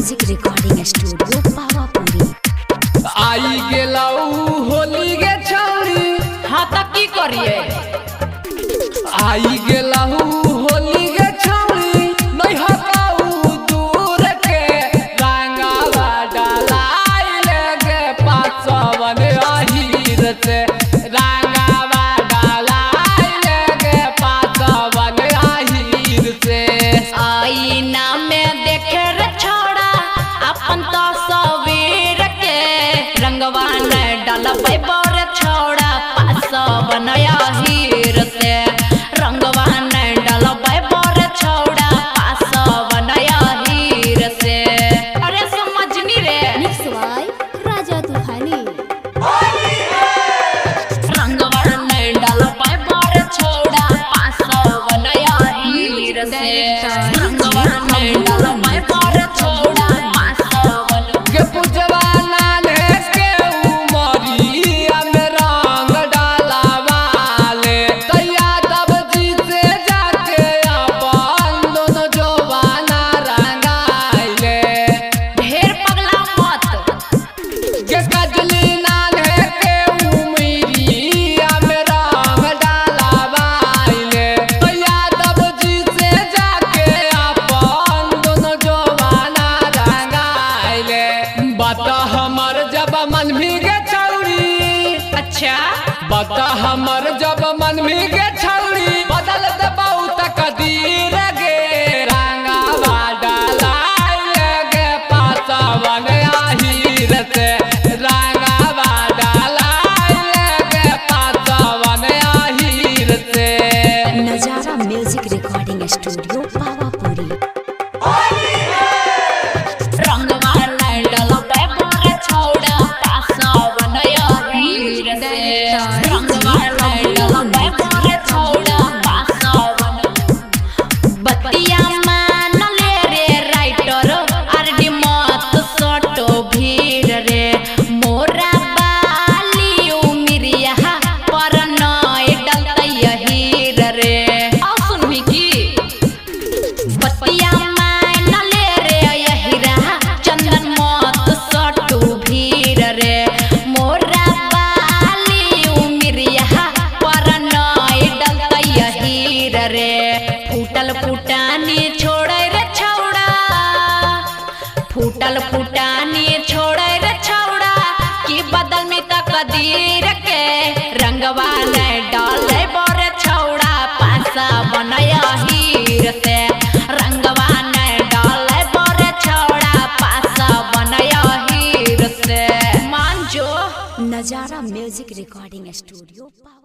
Music recording studio Pawapuri. आई गेलाऊ होली गे छौरी, हाँ त की करिए। आई गेलाऊ होली गे छौरी, नहीं हटाऊ दूर के रंगावा डालाई लेगे पासवन अहीर से, रंगावा डालाई लेगे पासवन अहीर से। आईना में देखे रे छोड़ा अपन तस्वीर के, रंगवा न डलबै बर छोड़ा पासवन अहीर से, रंगवा न डलबै बर छोड़ा पासवन अहीर से। अरे समझनी रे मिक्स बाय राजा तूफानी। रंगवा न डलबै बर छोड़ा पासवन अहीर से, रंगवा न डलबै बर छोड़ा पासवन। के पूजवा नाने के उमरिया में रंग डालावाले, तैया तब जी से जाके अपन दोनों जवाना रंगाइले। ढेर पगला मत। के कजली नाने के उमरिया में रंग डालावाले, तैया तब जी से जाके अपन दोनों जवाना रंगाइले। बता हमर जब मन भीगे छौरी, अच्छा बता हमर जब मन भीगे छौरी, बदल दे बहुत कदीर गे, रंगावा डालाई लेगे पासवन अहीर से, रंगावा डालाई लेगे पासवन अहीर से। नजारा म्यूजिक रिकॉर्डिंग स्टूडियो पावापुरी। रंगवा न डलबै बर छोड़ा पासवन अहीर से, रंगवा न डलबै बर छोड़ा पासवन। बतिया मान ले रे राइटर आरडी मत सटो भीड़ रे, मोरा बाली उमिरिया पर नय डलतै अहीर रे। आ सुनबी की बतिया मान ले रे अहीरा, चंदन मत सटो भीड़ रे, मोरा बाली उमिरिया पर नय डलतै अहीर रे। फूटल फूटानी छोड़े रे छौड़ा, फूटल फूटानी छोड़े रे छौड़ा, की बदल में तकदीर के, रंगवा न डाले बर छौड़ा पासवन अहीर से, रंगवा न डाले बर छौड़ा पासवन अहीर से। मान जो नजारा म्यूजिक रिकॉर्डिंग स्टूडियो पावा।